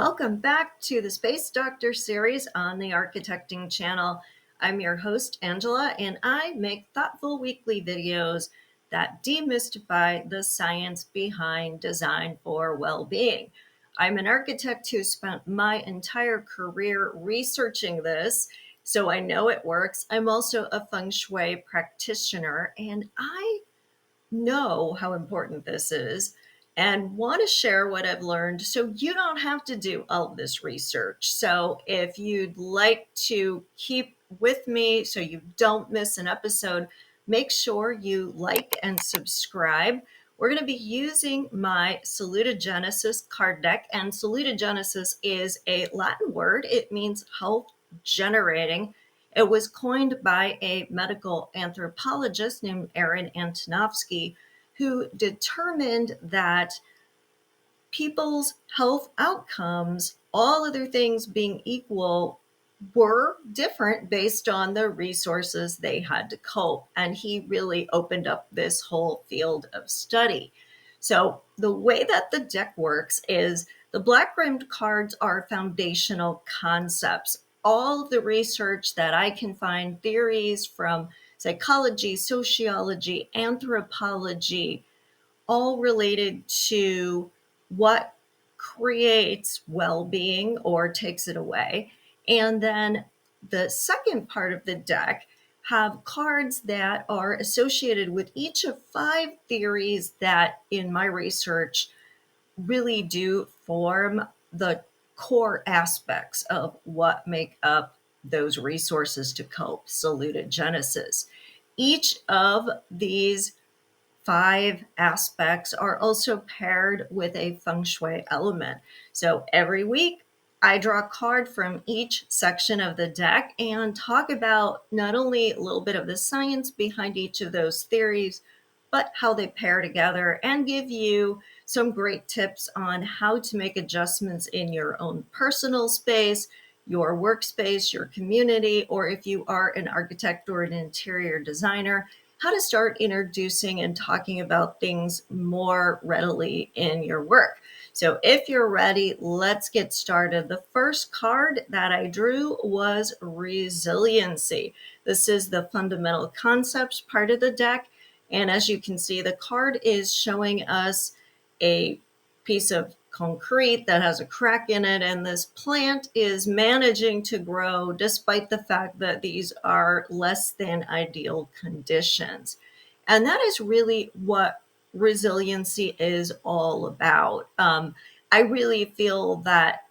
Welcome back to the Space Doctor series on the Architecting channel. I'm your host, Angela, and I make thoughtful weekly videos that demystify the science behind design for well-being. I'm an architect who spent my entire career researching this, so I know it works. I'm also a feng shui practitioner, and I know how important this is and want to share what I've learned so you don't have to do all of this research. So if you'd like to keep with me so you don't miss an episode, make sure you like and subscribe. We're going to be using my Salutogenesis card deck, and Salutogenesis is a Latin word. It means health generating. It was coined by a medical anthropologist named Aaron Antonovsky, who determined that people's health outcomes, all other things being equal, were different based on the resources they had to cope. And he really opened up this whole field of study. So the way that the deck works is the black rimmed cards are foundational concepts. All of the research that I can find, theories from psychology, sociology, anthropology, all related to what creates well-being or takes it away. And then the second part of the deck have cards that are associated with each of 5 theories that in my research really do form the core aspects of what make up those resources to cope, salutogenesis. Each of these 5 aspects are also paired with a feng shui element. So every week, I draw a card from each section of the deck and talk about not only a little bit of the science behind each of those theories, but how they pair together, and give you some great tips on how to make adjustments in your own personal space, your workspace, your community, or if you are an architect or an interior designer, how to start introducing and talking about things more readily in your work. So if you're ready, let's get started. The first card that I drew was Resiliency. This is the fundamental concepts part of the deck. And as you can see, the card is showing us a piece of concrete that has a crack in it, and this plant is managing to grow despite the fact that these are less than ideal conditions. And that is really what resiliency is all about. I really feel that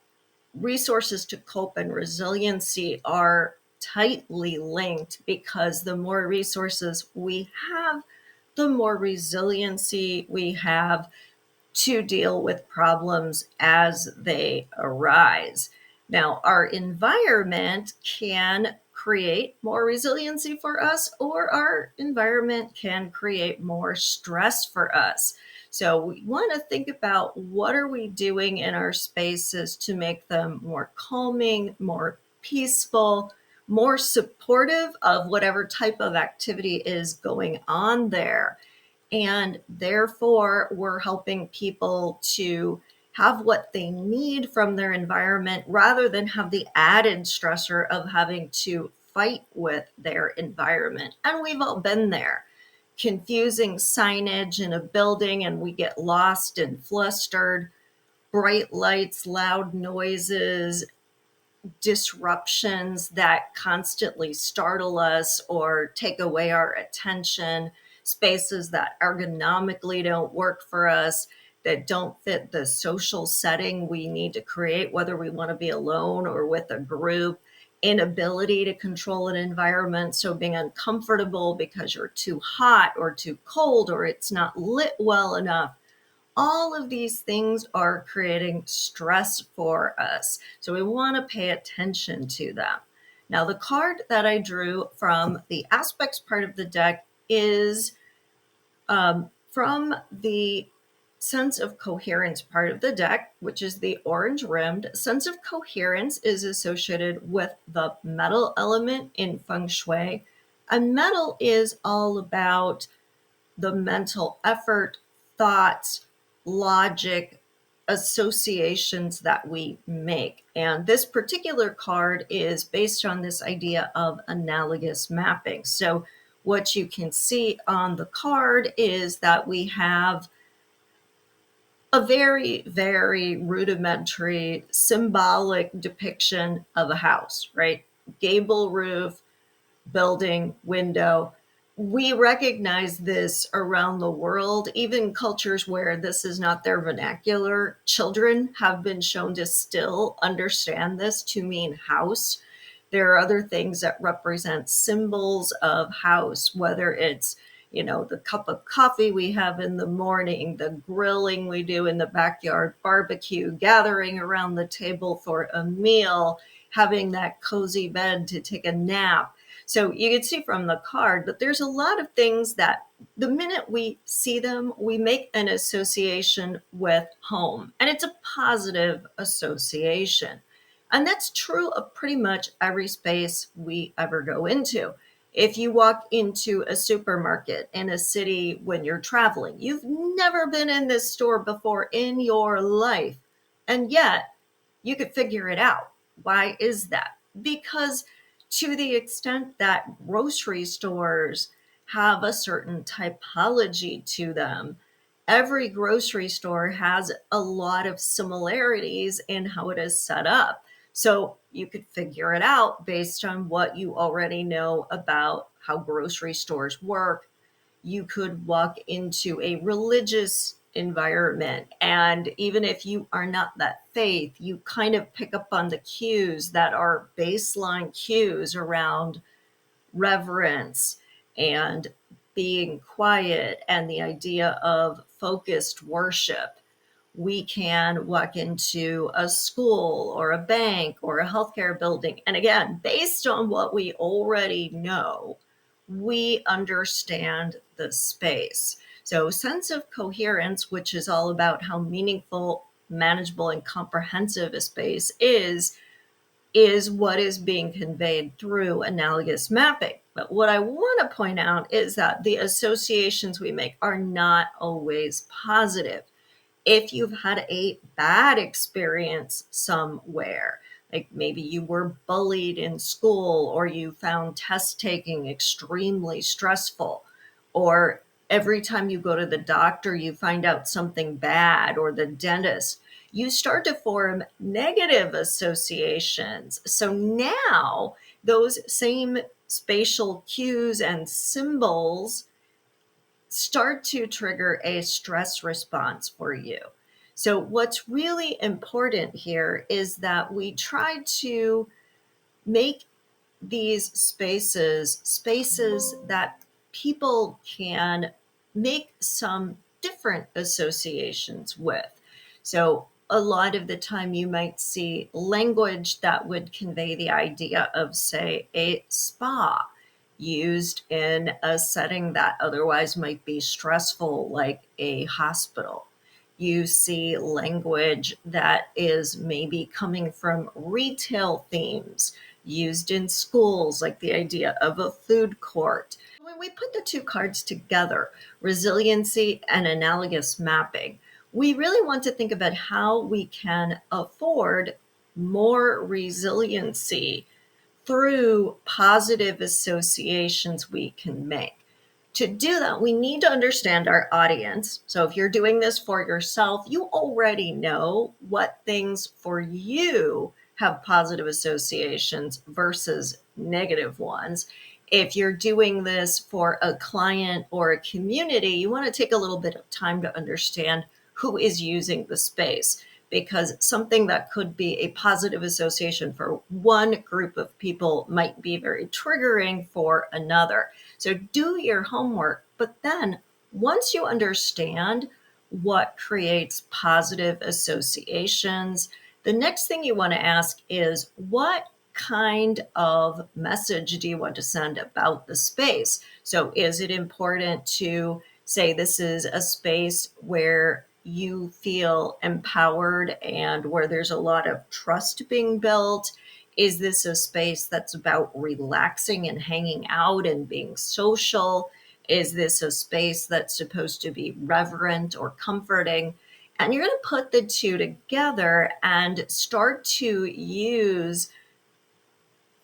resources to cope and resiliency are tightly linked, because the more resources we have, the more resiliency we have to deal with problems as they arise. Now, our environment can create more resiliency for us, or our environment can create more stress for us. So we want to think about what are we doing in our spaces to make them more calming, more peaceful, more supportive of whatever type of activity is going on there. And therefore, we're helping people to have what they need from their environment rather than have the added stressor of having to fight with their environment. And we've all been there. Confusing signage in a building, and we get lost and flustered. Bright lights, loud noises, disruptions that constantly startle us or take away our attention, spaces that ergonomically don't work for us, that don't fit the social setting we need to create, whether we want to be alone or with a group, inability to control an environment, so being uncomfortable because you're too hot or too cold or it's not lit well enough. All of these things are creating stress for us. So we want to pay attention to them. Now, the card that I drew from the aspects part of the deck is from the Sense of Coherence part of the deck, which is the orange rimmed. Sense of Coherence is associated with the metal element in feng shui. And metal is all about the mental effort, thoughts, logic, associations that we make. And this particular card is based on this idea of analogous mapping. So what you can see on the card is that we have a very, very rudimentary symbolic depiction of a house, right? Gable roof, building, window. We recognize this around the world, even cultures where this is not their vernacular. Children have been shown to still understand this to mean house. There are other things that represent symbols of house, whether it's, the cup of coffee we have in the morning, the grilling we do in the backyard barbecue, gathering around the table for a meal, having that cozy bed to take a nap. So you can see from the card that there's a lot of things that the minute we see them, we make an association with home, and it's a positive association. And that's true of pretty much every space we ever go into. If you walk into a supermarket in a city when you're traveling, you've never been in this store before in your life, and yet you could figure it out. Why is that? Because to the extent that grocery stores have a certain typology to them, every grocery store has a lot of similarities in how it is set up. So you could figure it out based on what you already know about how grocery stores work. You could walk into a religious environment, and even if you are not that faith, you kind of pick up on the cues that are baseline cues around reverence and being quiet and the idea of focused worship. We can walk into a school or a bank or a healthcare building. And again, based on what we already know, we understand the space. So, sense of coherence, which is all about how meaningful, manageable, and comprehensive a space is what is being conveyed through analogous mapping. But what I want to point out is that the associations we make are not always positive. If you've had a bad experience somewhere, like maybe you were bullied in school, or you found test taking extremely stressful, or every time you go to the doctor, you find out something bad, or the dentist, you start to form negative associations. So now those same spatial cues and symbols start to trigger a stress response for you. So, what's really important here is that we try to make these spaces that people can make some different associations with. So a lot of the time you might see language that would convey the idea of, say, a spa used in a setting that otherwise might be stressful, like a hospital. You see language that is maybe coming from retail themes used in schools, like the idea of a food court. When we put the two cards together, resiliency and analogous mapping, we really want to think about how we can afford more resiliency through positive associations we can make. To do that, we need to understand our audience. So if you're doing this for yourself, you already know what things for you have positive associations versus negative ones. If you're doing this for a client or a community, you want to take a little bit of time to understand who is using the space, because something that could be a positive association for one group of people might be very triggering for another. So do your homework, but then once you understand what creates positive associations, the next thing you want to ask is, what kind of message do you want to send about the space? So is it important to say this is a space where you feel empowered and where there's a lot of trust being built? Is this a space that's about relaxing and hanging out and being social? Is this a space that's supposed to be reverent or comforting? And you're going to put the two together and start to use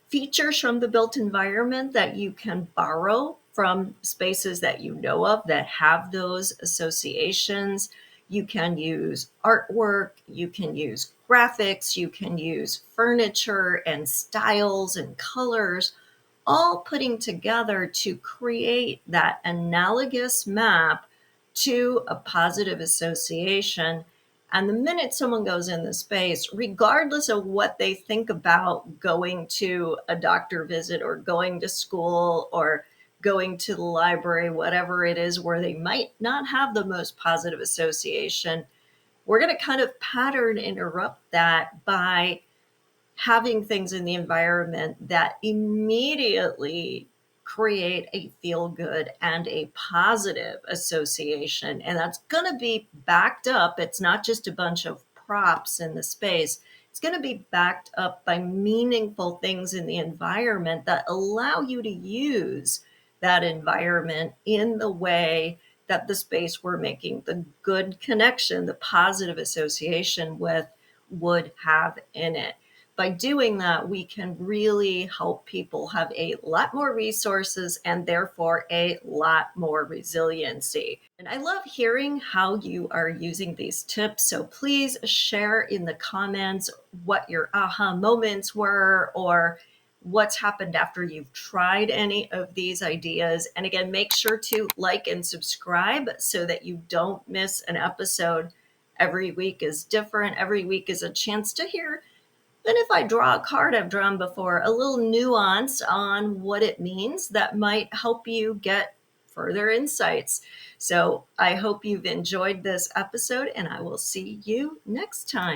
features from the built environment that you can borrow from spaces that you know of that have those associations. You can use artwork, you can use graphics, you can use furniture and styles and colors, all putting together to create that analogous map to a positive association. And the minute someone goes in the space, regardless of what they think about going to a doctor visit or going to school or going to the library, whatever it is where they might not have the most positive association, we're going to kind of pattern interrupt that by having things in the environment that immediately create a feel good and a positive association. And that's going to be backed up. It's not just a bunch of props in the space. It's going to be backed up by meaningful things in the environment that allow you to use that environment in the way that the space we're making the good connection, the positive association with, would have in it. By doing that, we can really help people have a lot more resources and therefore a lot more resiliency. And I love hearing how you are using these tips. So please share in the comments what your aha moments were or what's happened after you've tried any of these ideas. And again, make sure to like and subscribe so that you don't miss an episode. Every week is different. Every week is a chance to hear, then if I draw a card I've drawn before, a little nuance on what it means that might help you get further insights. So I hope you've enjoyed this episode and I will see you next time.